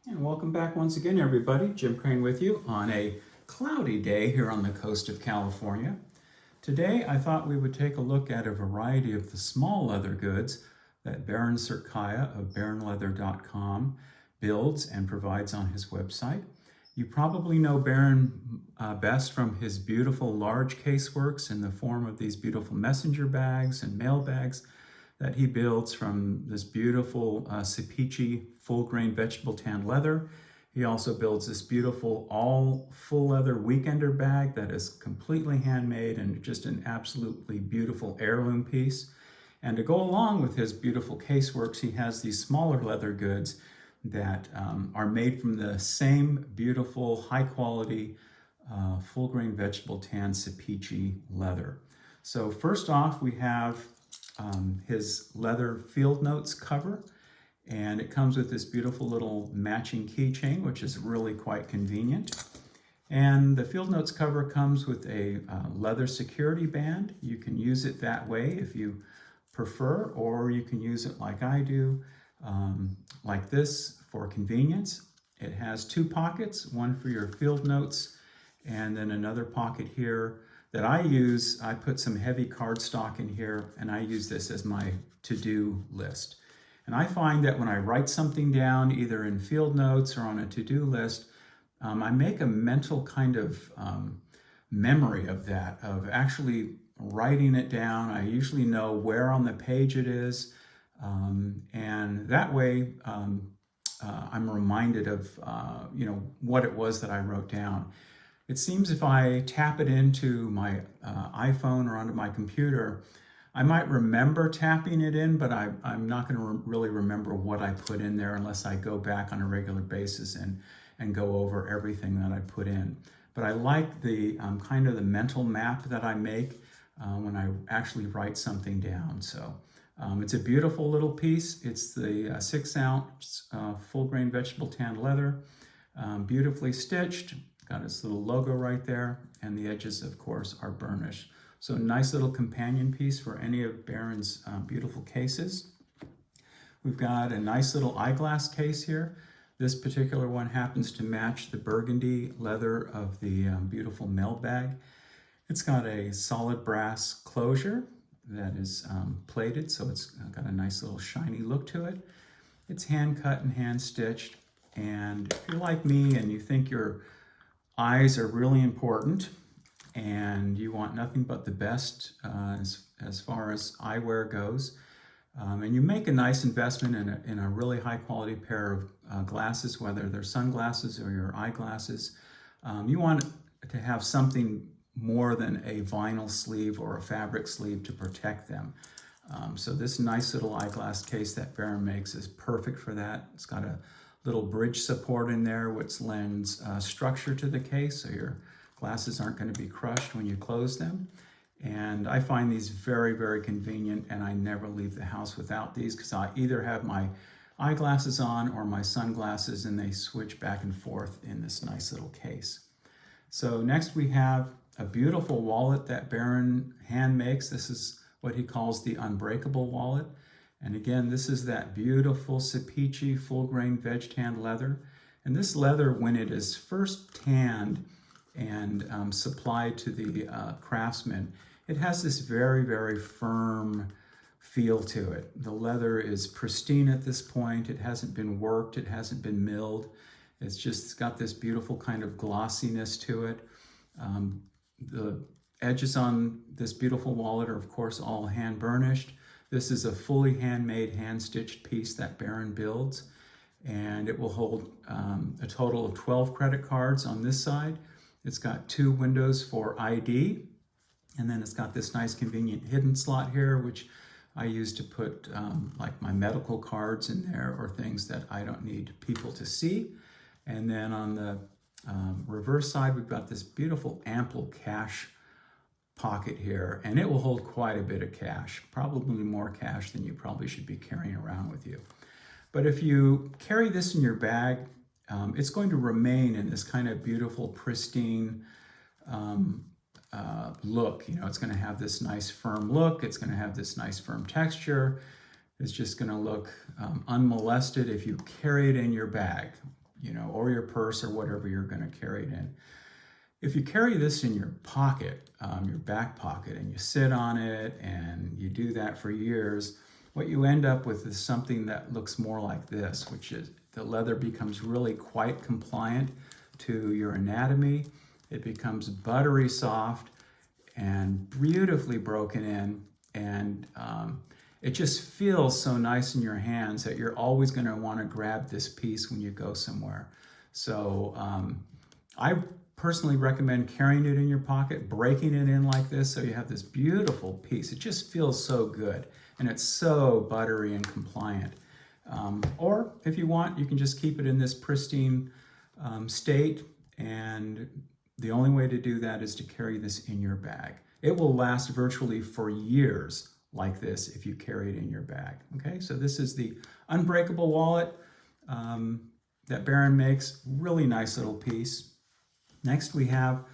And welcome back once again, everybody. Jim Crane with you on a cloudy day here on the coast of California. Today, I thought we would take a look at a variety of the small leather goods that Beran of beranleather.com builds and provides on his website. You probably know Beran best from his beautiful large caseworks in the form of these beautiful messenger bags and mail bags that he builds from this beautiful Cepici full grain vegetable tanned leather. He also builds this beautiful all full leather weekender bag that is completely handmade and just an absolutely beautiful heirloom piece. And to go along with his beautiful caseworks, he has these smaller leather goods that are made from the same beautiful, high quality, full grain vegetable tan Cepici leather. So first off, we have his leather field notes cover, and it comes with this beautiful little matching keychain, which is really quite convenient. And the field notes cover comes with a leather security band. You can use it that way if you prefer, or you can use it like I do, like this for convenience. It has two pockets, one for your field notes and then another pocket here that I use. I put some heavy cardstock in here, and I use this as my to-do list. And I find that when I write something down, either in field notes or on a to-do list, I make a mental kind of memory of that, of actually writing it down. I usually know where on the page it is, and that way I'm reminded of what it was that I wrote down. It seems if I tap it into my iPhone or onto my computer, I might remember tapping it in, but I'm not going to really remember what I put in there unless I go back on a regular basis and go over everything that I put in. But I like the kind of the mental map that I make when I actually write something down. So it's a beautiful little piece. It's the 6-ounce full grain vegetable tan leather, beautifully stitched. Got its little logo right there, and the edges, of course, are burnished. So nice little companion piece for any of Beran's beautiful cases. We've got a nice little eyeglass case here. This particular one happens to match the burgundy leather of the beautiful mail bag. It's got a solid brass closure that is plated, so it's got a nice little shiny look to it. It's hand cut and hand stitched, and if you're like me and you think your eyes are really important and you want nothing but the best as far as eyewear goes, and you make a nice investment in a really high quality pair of glasses, whether they're sunglasses or your eyeglasses, you want to have something more than a vinyl sleeve or a fabric sleeve to protect them. So this nice little eyeglass case that Beran makes is perfect for that. It's got a little bridge support in there which lends structure to the case, so your glasses aren't going to be crushed when you close them. And I find these very, very convenient, and I never leave the house without these because I either have my eyeglasses on or my sunglasses, and they switch back and forth in this nice little case. So next we have a beautiful wallet that Beran hand makes. This is what he calls the Unbreakable wallet. And again, this is that beautiful Cepici full grain veg tanned leather. And this leather, when it is first tanned and supplied to the craftsman, it has this very, very firm feel to it. The leather is pristine at this point. It hasn't been worked. It hasn't been milled. It's got this beautiful kind of glossiness to it. The edges on this beautiful wallet are, of course, all hand burnished. This is a fully handmade, hand-stitched piece that Beran builds, and it will hold a total of 12 credit cards on this side. It's got 2 windows for ID, and then it's got this nice convenient hidden slot here, which I use to put like my medical cards in there or things that I don't need people to see. And then on the reverse side, we've got this beautiful ample cash pocket here, and it will hold quite a bit of cash, probably more cash than you probably should be carrying around with you. But if you carry this in your bag, it's going to remain in this kind of beautiful, pristine look. You know, it's going to have this nice firm look. It's going to have this nice firm texture. It's just going to look unmolested if you carry it in your bag. or your purse or whatever you're going to carry it in. If you carry this in your pocket, your back pocket, and you sit on it and you do that for years, what you end up with is something that looks more like this, which is the leather becomes really quite compliant to your anatomy. It becomes buttery soft and beautifully broken in, and it just feels so nice in your hands that you're always going to want to grab this piece when you go somewhere. So I personally recommend carrying it in your pocket, breaking it in like this so you have this beautiful piece. It just feels so good, and it's so buttery and compliant. Or if you want, you can just keep it in this pristine state, and the only way to do that is to carry this in your bag. It will last virtually for years like this if you carry it in your bag. Okay, so this is the Unbreakable wallet that Beran makes. Really nice little piece. Next we have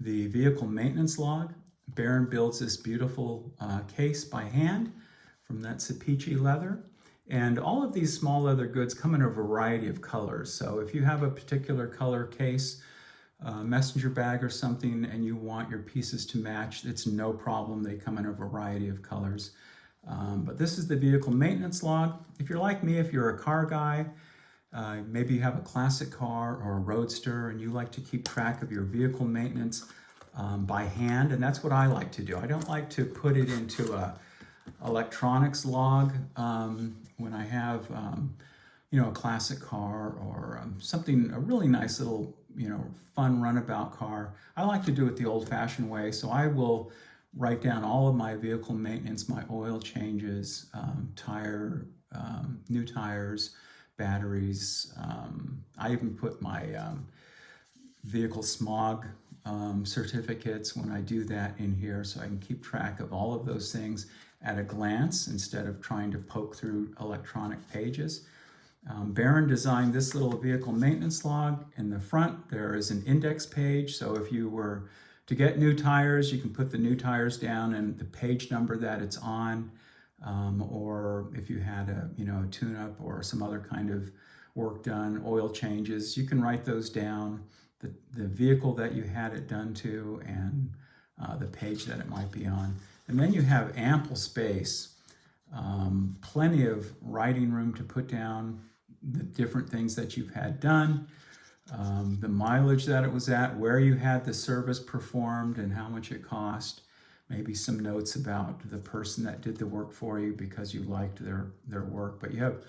the vehicle maintenance log. Beran builds this beautiful case by hand from that Sapichi leather. And all of these small leather goods come in a variety of colors. So if you have a particular color case, messenger bag or something, and you want your pieces to match, it's no problem. They come in a variety of colors. But this is the vehicle maintenance log. If you're like me, if you're a car guy, maybe you have a classic car or a roadster and you like to keep track of your vehicle maintenance by hand, and that's what I like to do. I don't like to put it into a electronics log when I have a classic car or something, a really nice little fun runabout car. I like to do it the old-fashioned way, so I will write down all of my vehicle maintenance, my oil changes, new tires, batteries. I even put my vehicle smog certificates when I do that in here, so I can keep track of all of those things at a glance instead of trying to poke through electronic pages. Beran designed this little vehicle maintenance log. In the front there is an index page, so if you were to get new tires, you can put the new tires down and the page number that it's on. Or if you had a tune-up or some other kind of work done, oil changes, you can write those down, the vehicle that you had it done to, and the page that it might be on. And then you have ample space, plenty of writing room to put down the different things that you've had done, the mileage that it was at, where you had the service performed and how much it cost. Maybe some notes about the person that did the work for you because you liked their work, but you have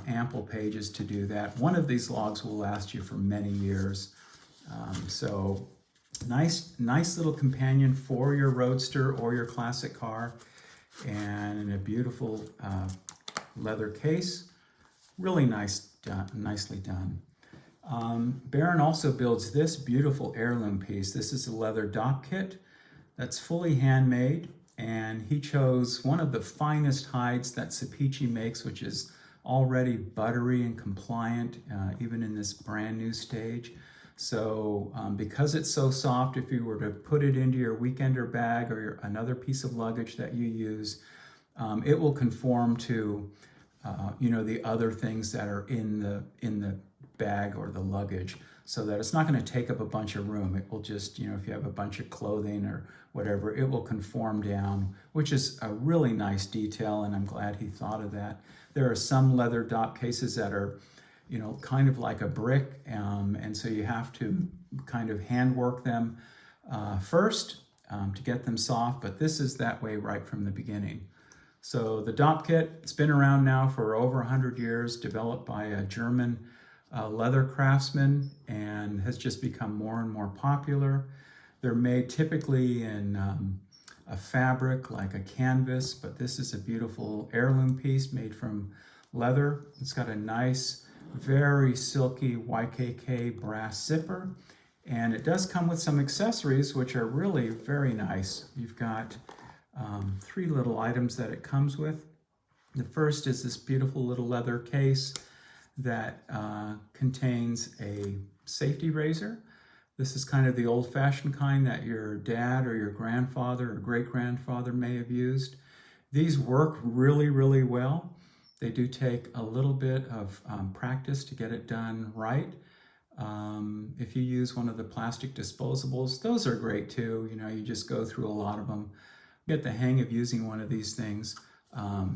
ample pages to do that. One of these logs will last you for many years. So nice little companion for your roadster or your classic car, and in a beautiful leather case. Really nicely done. Beran also builds this beautiful heirloom piece. This is a leather Dopp kit that's fully handmade, and he chose one of the finest hides that Sapichi makes, which is already buttery and compliant, even in this brand new stage. So because it's so soft, if you were to put it into your weekender bag or another piece of luggage that you use, it will conform to the other things that are in the bag or the luggage, so that it's not going to take up a bunch of room. It will just, if you have a bunch of clothing or whatever, it will conform down, which is a really nice detail, and I'm glad he thought of that. There are some leather Dopp cases that are, kind of like a brick, and so you have to kind of hand work them first to get them soft, but this is that way right from the beginning. So the Dopp kit, it's been around now for over 100 years, developed by a German leather craftsman, and has just become more and more popular. They're made typically in a fabric like a canvas, but this is a beautiful heirloom piece made from leather. It's got a nice, very silky YKK brass zipper, and it does come with some accessories which are really very nice. You've got 3 little items that it comes with. The first is this beautiful little leather case that contains a safety razor. This is kind of the old-fashioned kind that your dad or your grandfather or great-grandfather may have used. These work really, really well. They do take a little bit of practice to get it done right. If you use one of the plastic disposables, those are great too. You know, you just go through a lot of them. Get the hang of using one of these things.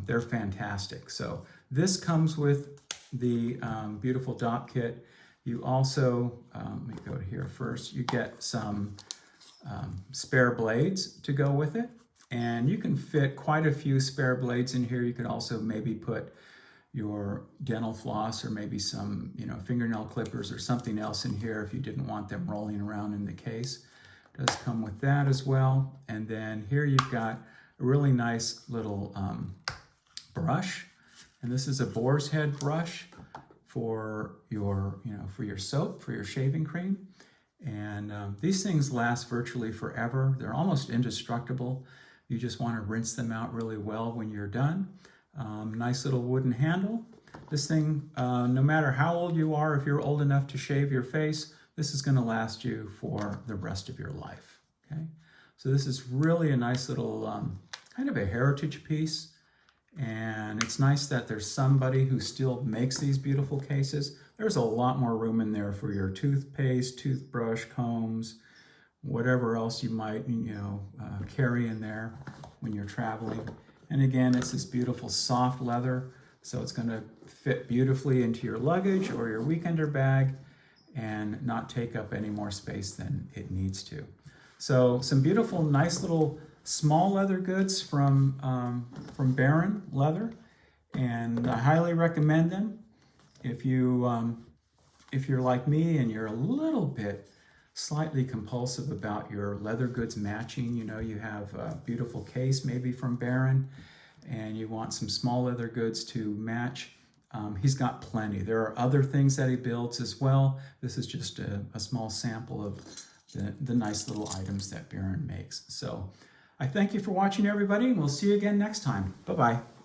They're fantastic. So this comes with the beautiful Dopp kit. You also, let me go to here first, you get some spare blades to go with it. And you can fit quite a few spare blades in here. You could also maybe put your dental floss or maybe some, you know, fingernail clippers or something else in here if you didn't want them rolling around in the case. It does come with that as well. And then here you've got a really nice little brush. And this is a boar's head brush for your, you know, for your soap, for your shaving cream. And these things last virtually forever. They're almost indestructible. You just want to rinse them out really well when you're done. Nice little wooden handle. This thing, no matter how old you are, if you're old enough to shave your face, this is going to last you for the rest of your life. Okay, so this is really a nice little kind of a heritage piece. And it's nice that there's somebody who still makes these beautiful cases. There's a lot more room in there for your toothpaste, toothbrush, combs, whatever else you might, you know, carry in there when you're traveling. And again, it's this beautiful soft leather, so it's going to fit beautifully into your luggage or your weekender bag and not take up any more space than it needs to. So some beautiful, nice little small leather goods from Beran leather, and I highly recommend them. If you're like me and you're a little bit slightly compulsive about your leather goods matching, you know, you have a beautiful case maybe from Beran and you want some small leather goods to match, he's got plenty. There are other things that he builds as well. This is just a small sample of the nice little items that Beran makes. So I thank you for watching, everybody, and we'll see you again next time. Bye-bye.